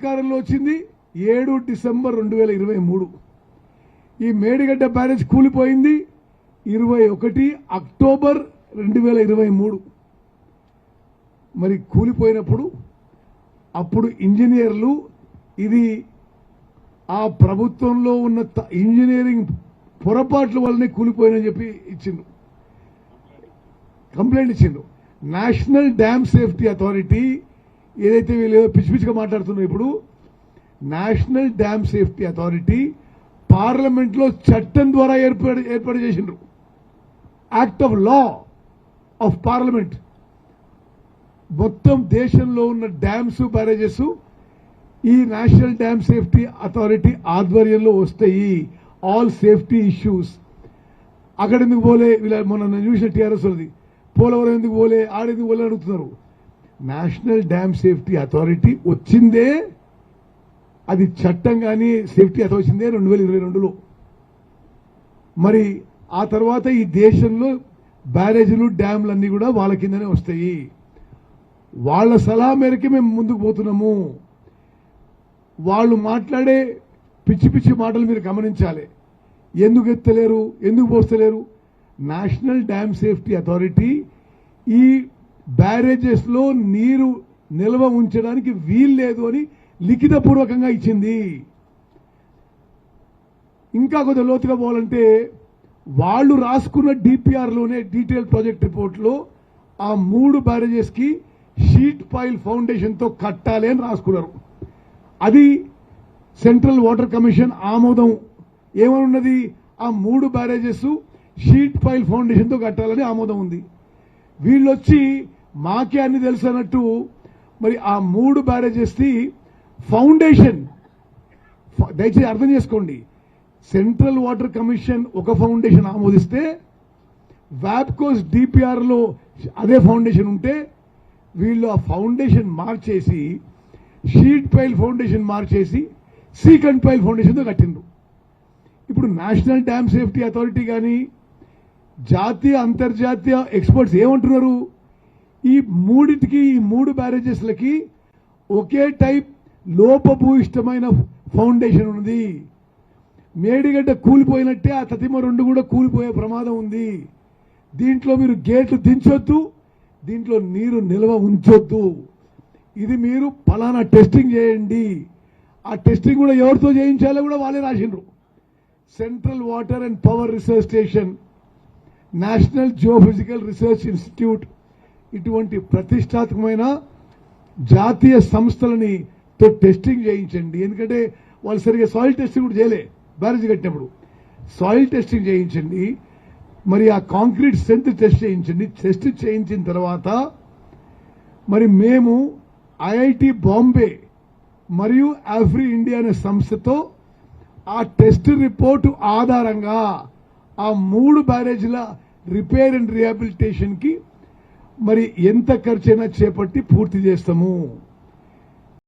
అధికారంలో వచ్చింది 7 డిసెంబర్ 2023. ఈ మేడిగడ్డ బ్యారేజ్ కూలిపోయింది 21 అక్టోబర్ 2023. మరి కూలిపోయినప్పుడు అప్పుడు ఇంజనీర్లు ఇది ఆ ప్రభుత్వంలో ఉన్న ఇంజనీరింగ్ పొరపాట్ల వల్లనే కూలిపోయిందని చెప్పి ఇచ్చిండు, కంప్లైంట్ ఇచ్చిండు. నేషనల్ డ్యామ్ సేఫ్టీ అథారిటీ ఏదైతే వీళ్ళు పిచ్చి పిచ్చిగా మాట్లాడుతున్నారు, ఇప్పుడు నేషనల్ డ్యామ్ సేఫ్టీ అథారిటీ పార్లమెంట్లో చట్టం ద్వారా ఏర్పాటు చేసిండ్రు. Act of law of parliament. మొత్తం దేశంలో ఉన్న డ్యామ్స్ బ్యారేజెస్ ఈ నేషనల్ డ్యామ్ సేఫ్టీ అథారిటీ ఆధ్వర్యంలో వస్తాయి. ఆల్ సేఫ్టీ ఇష్యూస్ అక్కడ ఎందుకు పోలే, వీళ్ళ మొన్న చూసిన టీఆర్ఎస్ వాళ్ళది పోలవరం ఎందుకు పోలే, ఆడెందుకు పోలే అడుగుతున్నారు. నేషనల్ డ్యామ్ సేఫ్టీ అథారిటీ వచ్చిందే, అది చట్టం కానీ సేఫ్టీ అథారిటీ వచ్చిందే 2022లో. మరి ఆ తర్వాత ఈ దేశంలో బ్యారేజీలు డ్యామ్లు అన్నీ కూడా వాళ్ళ కిందనే వస్తాయి. వాళ్ళ సలహా మేరకే మేము ముందుకు పోతున్నాము. వాళ్ళు మాట్లాడే పిచ్చి పిచ్చి మాటలు మీరు గమనించాలి. ఎందుకు ఎత్తలేరు, ఎందుకు పోస్తలేరు? నేషనల్ డ్యామ్ సేఫ్టీ అథారిటీ ఈ బ్యారేజెస్లో నీరు నిల్వ ఉంచడానికి వీల్లేదు అని లిఖితపూర్వకంగా ఇచ్చింది. ఇంకా కొద్దిగా లోతుగా పోవాలంటే వాళ్ళు రాసుకున్న డిపిఆర్లోనే డీటెయిల్ ప్రాజెక్ట్ రిపోర్ట్లో ఆ 3 బ్యారేజెస్కి షీట్ పైల్ ఫౌండేషన్తో కట్టాలి అని రాసుకున్నారు. అది సెంట్రల్ వాటర్ కమిషన్ ఆమోదం ఏమని ఉన్నది, ఆ 3 బ్యారేజెస్ షీట్ పైల్ ఫౌండేషన్తో కట్టాలని ఆమోదం ఉంది. వీళ్ళొచ్చి మాకే అన్ని తెలుసు అన్నట్టు మరి ఆ 3 బ్యారేజెస్ది ఫౌండేషన్, దయచేసి అర్థం చేసుకోండి, సెంట్రల్ వాటర్ కమిషన్ ఒక ఫౌండేషన్ ఆమోదిస్తే వ్యాప్కోస్ డిపిఆర్లో అదే ఫౌండేషన్ ఉంటే వీళ్ళు ఆ ఫౌండేషన్ మార్చేసి షీట్ పైల్ ఫౌండేషన్ మార్చేసి సీకండ్ పైల్ ఫౌండేషన్తో కట్టిండ్రు. ఇప్పుడు నేషనల్ డ్యామ్ సేఫ్టీ అథారిటీ కానీ జాతీయ అంతర్జాతీయ ఎక్స్పర్ట్స్ ఏమంటున్నారు, ఈ మూడింటికి ఈ 3 బ్యారేజెస్లకి ఒకే టైప్ లోపభూయిష్టమైన ఫౌండేషన్ ఉంది. మేడిగడ్డ కూలిపోయినట్టే ఆ తతిమ 2 కూడా కూలిపోయే ప్రమాదం ఉంది. దీంట్లో మీరు గేట్లు దించొద్దు, దీంట్లో నీరు నిల్వ ఉంచొద్దు. ఇది మీరు ఫలానా టెస్టింగ్ చేయండి. ఆ టెస్టింగ్ కూడా ఎవరితో చేయించాలో కూడా వాళ్ళే రాసిండ్రు. Central water and power research station, national geophysical research institute, ఇటువంటి ప్రతిష్టాత్మకమైన జాతీయ సంస్థలని తో టెస్టింగ్ చేయించండి. ఎందుకంటే వాళ్ళు సరిగ్గా సాయిల్ టెస్టింగ్ కూడా చేయలే. బ్యారేజ్ కట్టినప్పుడు సాయిల్ టెస్టింగ్ చేయించండి. మరి ఆ కాంక్రీట్ స్ట్రెంత్ టెస్ట్ చేయించండి. టెస్ట్ చేయించిన తర్వాత మరి మేము ఐఐటి బాంబే మరియు ఆఫ్రీ ఇండియా అనే సంస్థతో ఆ టెస్ట్ రిపోర్టు ఆధారంగా ఆ 3 బ్యారేజ్ల రిపేర్ అండ్ రిహాబిలిటేషన్కి మరి ఎంత ఖర్చైనా చేపట్టి పూర్తి చేస్తాము.